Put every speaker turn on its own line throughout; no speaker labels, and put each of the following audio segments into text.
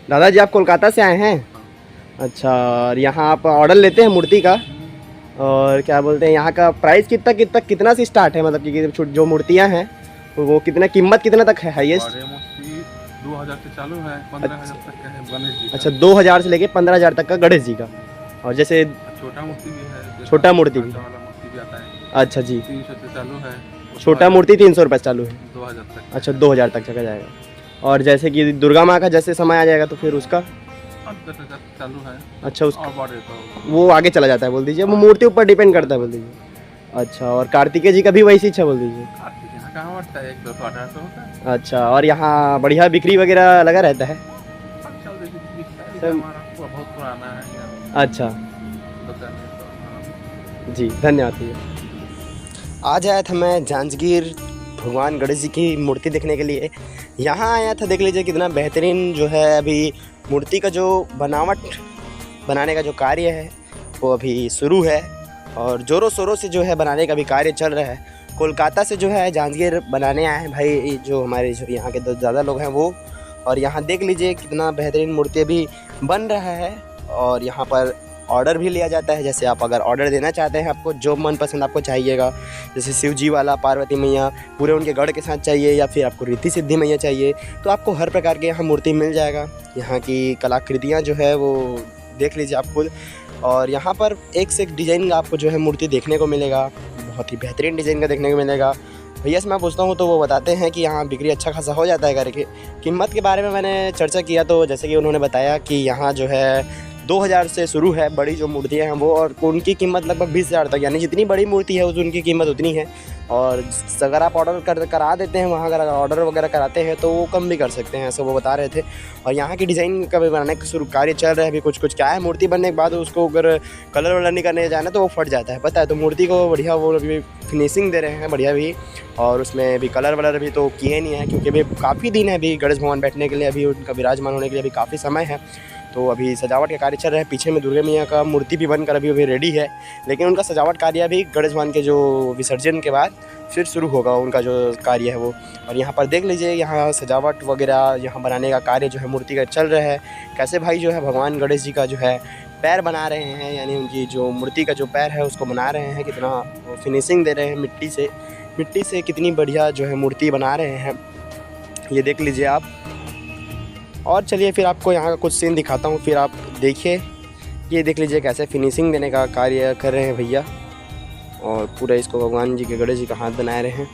दादाजी आप कोलकाता से आए हैं? अच्छा, और यहाँ आप ऑर्डर लेते हैं मूर्ति का? और क्या बोलते हैं यहाँ का प्राइस कितना से स्टार्ट है, मतलब कि जो मूर्तियाँ हैं वो कितना कीमत कितना तक है हाईएस्ट?
बड़े मूर्ति 2000 से चालू है, 15,000 तक का है गणेश जी का।
अच्छा, 2000 से लेके 15,000 तक का गणेश जी का। और जैसे
छोटा मूर्ति भी है,
छोटा मूर्ति भी?
वाला मूर्ति भी आता है।
अच्छा जी,
300 से चालू है।
छोटा मूर्ति 300 रुपये चालू है।
2000 तक।
अच्छा, 2000 तक चला जाएगा। और जैसे कि दुर्गा माँ का जैसे समय आ जाएगा तो फिर उसका
10,000 चालू है।
अच्छा, उसका
और बड़े तो
वो आगे चला जाता है बोल दीजिए, वो मूर्ति ऊपर डिपेंड करता है बोल दीजिए। अच्छा, और कार्तिकेय जी का भी वैसी इच्छा बोल दीजिए।
कार्तिक यहाँ कहाँ बढ़ता है, 1 2 तो 1800 होता है।
अच्छा, और यहाँ बढ़िया बिक्री वगैरह लगा रहता है?
चल देखिए बिकता है, हमारा बहुत पुराना है यहाँ
अच्छा
दुकान है तो हाँ।
जी, धन्यवाद भैया। आज आया था मैं जांजगीर भगवान गणेश जी की मूर्ति देखने के लिए। यहाँ आया था, देख लीजिए कितना बेहतरीन जो है अभी मूर्ति का जो बनाने का जो कार्य है वो अभी शुरू है और ज़ोरों शोरों से जो है बनाने का भी कार्य चल रहा है। कोलकाता से जो है जांजगीर बनाने आए हैं भाई, जो हमारे जो यहाँ के ज़्यादा लोग हैं वो। और यहाँ देख लीजिए कितना बेहतरीन मूर्ति अभी बन रहा है और यहाँ पर ऑर्डर भी लिया जाता है। जैसे आप अगर ऑर्डर देना चाहते हैं, आपको जो मनपसंद आपको चाहिएगा, जैसे शिव जी वाला, पार्वती मैया पूरे उनके गढ़ के साथ चाहिए, या फिर आपको रिद्धि सिद्धि मैया चाहिए, तो आपको हर प्रकार के यहाँ मूर्ति मिल जाएगा। यहाँ की कलाकृतियाँ जो है वो देख लीजिए आप खुद। और यहाँ पर एक से एक डिज़ाइन आपको जो है मूर्ति देखने को मिलेगा, बहुत ही बेहतरीन डिज़ाइन का देखने को मिलेगा। भैया से मैं पूछता हूँ तो वो बताते हैं कि यहाँ बिक्री अच्छा खासा हो जाता है करके। कीमत के बारे में मैंने चर्चा किया तो जैसे कि उन्होंने बताया कि यहाँ जो है 2000 से शुरू है बड़ी जो मूर्तियाँ हैं वो, और उनकी कीमत लगभग 20,000 तक, यानी जितनी बड़ी मूर्ति है उनकी कीमत उतनी है। और अगर आप ऑर्डर करा देते हैं वहाँ, अगर ऑर्डर वगैरह कराते हैं तो वो कम भी कर सकते हैं, ऐसा वो बता रहे थे। और यहाँ की डिज़ाइन का भी बनाने का शुरू कार्य चल रहा है अभी। कुछ क्या है, मूर्ति बनने के बाद उसको अगर कलर वलर नहीं करने जाना तो वो फट जाता है, पता है। तो मूर्ति को बढ़िया वो अभी फिनिशिंग दे रहे हैं बढ़िया भी, और उसमें भी कलर वलर भी तो किए नहीं है, क्योंकि अभी काफ़ी दिन है अभी गणेश भगवान बैठने के लिए, अभी उनका विराजमान होने के लिए अभी काफ़ी समय है। तो अभी सजावट का कार्य चल रहा है। पीछे में दुर्गा मैया का मूर्ति भी बनकर अभी रेडी है, लेकिन उनका सजावट कार्य भी गणेश भगवान के जो विसर्जन के बाद फिर शुरू होगा उनका जो कार्य है वो। और यहाँ पर देख लीजिए, यहाँ सजावट वगैरह यहाँ बनाने का कार्य जो है मूर्ति का चल रहा है। कैसे भाई जो है भगवान गणेश जी का जो है पैर बना रहे हैं, यानी उनकी जो मूर्ति का जो पैर है उसको बना रहे हैं। कितना फिनिशिंग दे रहे हैं मिट्टी से कितनी बढ़िया जो है मूर्ति बना रहे हैं, ये देख लीजिए आप। और चलिए फिर आपको यहाँ का कुछ सीन दिखाता हूँ, फिर आप देखिए। ये देख लीजिए कैसे फिनिशिंग देने का कार्य कर रहे हैं भैया, और पूरा इसको भगवान जी के गणेश जी का हाथ बनाए रहे हैं।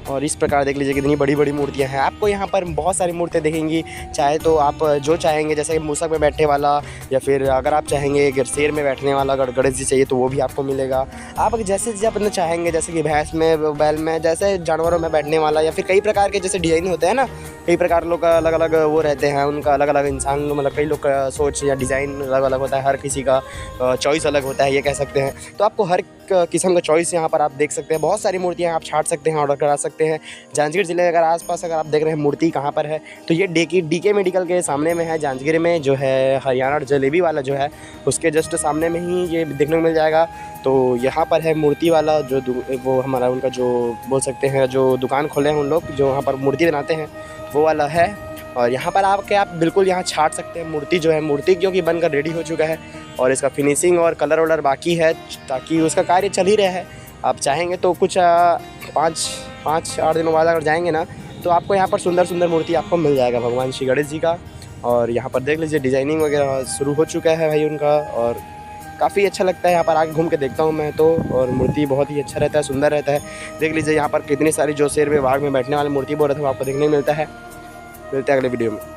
और इस प्रकार देख लीजिए कितनी बड़ी बड़ी मूर्तियाँ हैं। आपको यहाँ पर बहुत सारी मूर्तियाँ दिखेंगी, चाहे तो आप जो चाहेंगे, जैसे मूसक में बैठने वाला, या फिर अगर आप चाहेंगे अगर शेर में बैठने वाला अगर गणेश जी चाहिए तो वो भी आपको मिलेगा। आप जैसे अपने चाहेंगे, जैसे कि भैंस में, बैल में, जैसे जानवरों में बैठने वाला, या फिर कई प्रकार के जैसे डिज़ाइन होते हैं ना, कई प्रकार लोग का अलग अलग वो रहते हैं, उनका अलग अलग इंसान मतलब कई लोग का सोच या डिज़ाइन अलग अलग होता है, हर किसी का चॉइस अलग होता है, ये कह सकते हैं। तो आपको हर किस्म का चॉइस यहाँ पर आप देख सकते हैं। बहुत सारी मूर्तियाँ आप छाट सकते हैं, ऑर्डर करा सकते हैं। जांजगीर ज़िले अगर आसपास अगर आप देख रहे हैं मूर्ति कहाँ पर है, तो ये डीके मेडिकल के सामने में है, जांजगीर में जो है हरियाणा जलेबी वाला जो है उसके जस्ट सामने में ही ये देखने को मिल जाएगा। तो यहाँ पर है मूर्ति वाला जो वो हमारा उनका जो बोल सकते हैं जो दुकान खोले हैं उन लोग जो वहाँ पर मूर्ति बनाते हैं वो वाला है। और यहाँ पर आके आप बिल्कुल यहाँ छाट सकते हैं मूर्ति जो है, मूर्ति क्योंकि बनकर रेडी हो चुका है और इसका फिनिशिंग और कलर वलर बाकी है, ताकि उसका कार्य चल ही रहा है। आप चाहेंगे तो कुछ 5-8 दिनों बाद अगर जाएंगे ना, तो आपको यहाँ पर सुंदर सुंदर मूर्ति आपको मिल जाएगा भगवान श्री गणेश जी का। और यहाँ पर देख लीजिए डिज़ाइनिंग वगैरह शुरू हो चुका है भाई उनका, और काफ़ी अच्छा लगता है। यहाँ पर आगे घूम के देखता हूँ मैं तो, और मूर्ति बहुत ही अच्छा रहता है, सुंदर रहता है। देख लीजिए यहाँ पर कितनी सारी जो शेर में बाघ में बैठने वाली मूर्ति बोल रहे थे वो आपको देखने को मिलता है। मिलते हैं अगले वीडियो में।